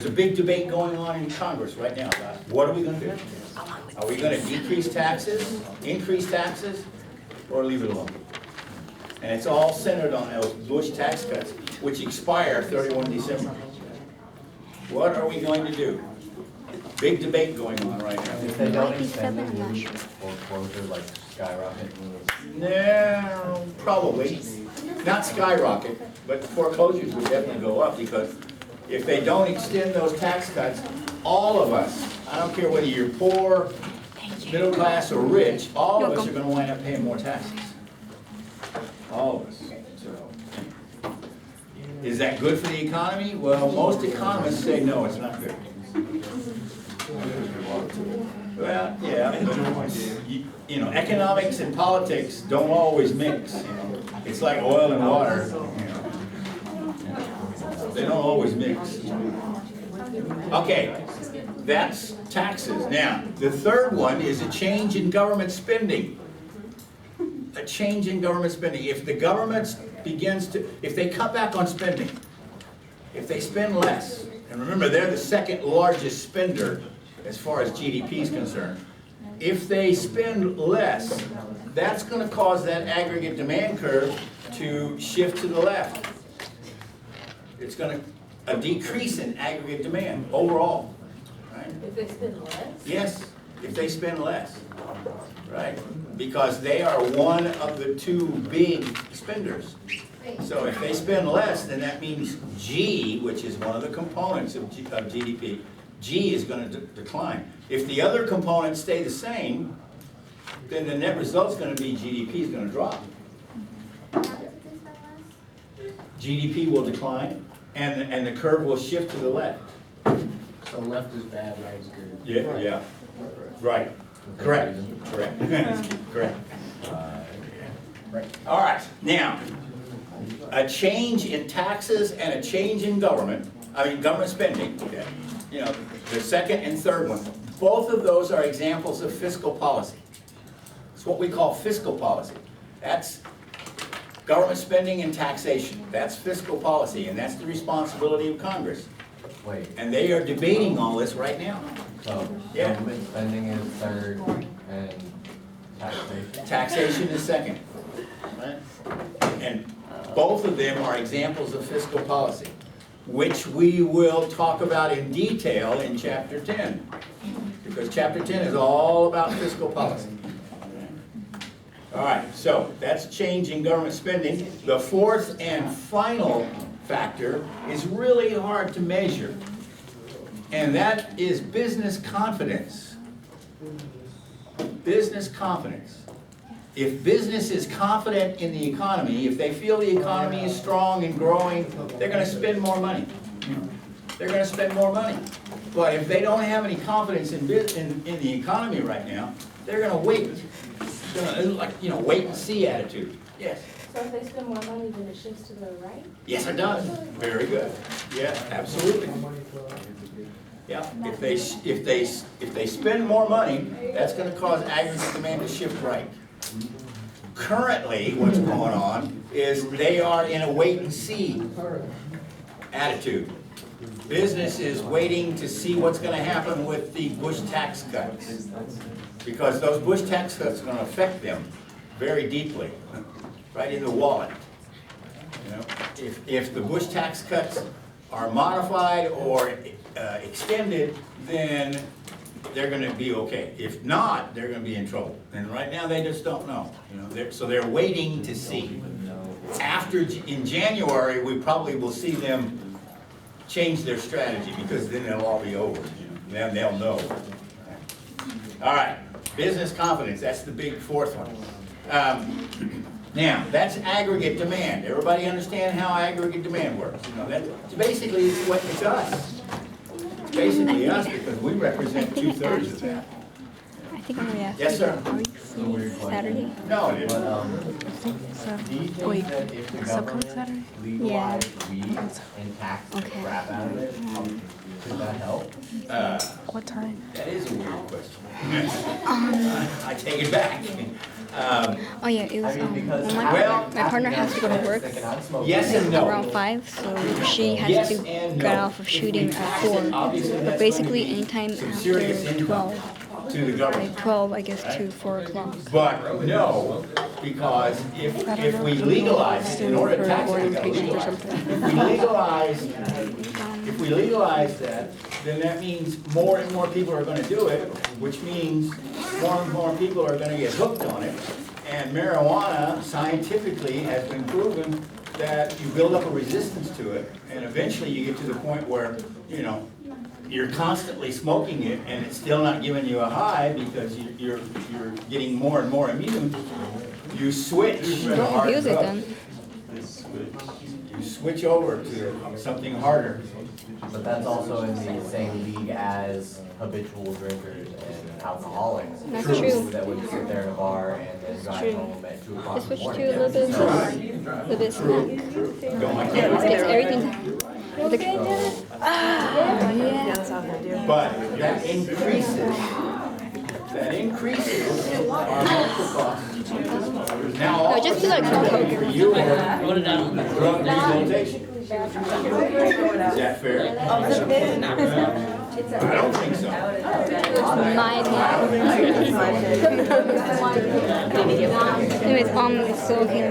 There's a big debate going on in Congress right now about what are we going to do? Are we going to decrease taxes, increase taxes, or leave it alone? And it's all centered on those Bush tax cuts, which expire 31 December. What are we going to do? Big debate going on right now. If they don't extend it, will foreclosure like skyrocket? No, probably. Not skyrocket, but foreclosures would definitely go up because if they don't extend those tax cuts, all of us, I don't care whether you're poor, middle class, or rich, all of us are going to wind up paying more taxes. All of us. So, is that good for the economy? Well, most economists say no, it's not good. Well, yeah, but you know, economics and politics don't always mix. You know, it's like oil and water. You know, they don't always mix. Okay, that's taxes. Now, the third one is a change in government spending. A change in government spending. If the government begins to, if they cut back on spending, if they spend less, and remember they're the second largest spender as far as GDP is concerned. If they spend less, that's going to cause that aggregate demand curve to shift to the left. It's going to, a decrease in aggregate demand overall. Right? If they spend less? Yes, if they spend less, right? Because they are one of the two big spenders. So if they spend less, then that means G, which is one of the components of GDP, G is going to decline. If the other components stay the same, then the net result is going to be GDP is going to drop. GDP will decline, and the curve will shift to the left. So left is bad, right is good. Yeah, yeah, right. Correct. Correct. Correct. Right. All right. Now, a change in taxes and a change in government spending. Okay. You know, the second and third one. Both of those are examples of fiscal policy. It's what we call fiscal policy. That's government spending and taxation. That's fiscal policy, and that's the responsibility of Congress. Wait, And they are debating all this right now. so Yeah. government spending is third and taxation? Taxation is second. Right? And both of them are examples of fiscal policy, which we will talk about in detail in Chapter 10. Because Chapter 10 is all about fiscal policy. All right, so that's change in government spending. The fourth and final factor is really hard to measure, and that is business confidence. Business confidence. If business is confident in the economy, if they feel the economy is strong and growing, they're going to spend more money. They're going to spend more money. But if they don't have any confidence in the economy right now, they're going to wait. It's like, you know, wait and see attitude. Yes. So if they spend more money, then it shifts to the right? Yes, it does. Very good. Yeah, absolutely. Yeah. If they spend more money, that's going to cause aggregate demand to shift right. Currently, what's going on is they are in a wait and see attitude. Business is waiting to see what's going to happen with the Bush tax cuts, because those Bush tax cuts are going to affect them very deeply, right in the wallet. You know, if the Bush tax cuts are modified or extended, then they're going to be okay. If not, they're going to be in trouble. And right now, they just don't know. You know, so they're waiting to see. In January, we probably will see them change their strategy, because then it'll all be over. You know, then they'll know. All right, business confidence. That's the big fourth one. Now, that's aggregate demand. Everybody understand how aggregate demand works? You know, that's basically it's us. It's basically us, because we represent 2/3 of that. I think I'm gonna ask. Yes, sir. Are we free Saturday? No, it But, isn't. So, do you think wait, that if the so come government Saturday? legalized weed and taxed the Okay. crap out of it, could that help? What time? That is a weird question. I take it back. Oh yeah, it was because well, my, Well- my partner has to go to work thinking I'm smoking. Yes and no. around 5, so she has Yes to and get no. off of If we shooting at tax it, 4. obviously But that's basically going to be anytime some serious after income 12, to the government. like 12 I guess to 4 o'clock. But no, because if we legalize it, in order to tax it, we gotta legalize it. If we legalize that, then that means more and more people are gonna do it, which means more and more people are gonna get hooked on it. And marijuana scientifically has been proven that you build up a resistance to it, and eventually you get to the point where, you know, you're constantly smoking it and it's still not giving you a high because you're getting more and more immune. You switch from Don't hard abuse it drug. then. You switch over to something harder. But that's also in the same league as habitual drinkers and alcoholics. That's true. That would sit there in a bar and then drive true. home at 2 o'clock Just in the switch morning. to a little bit of juice, a little bit of snack. Don't like it. Gets everything. But that increases our medical costs. Now, all No, just be like some Coke. for you, drug rehabilitation. Is that fair? I don't think so. My opinion. Anyways, it's so okay.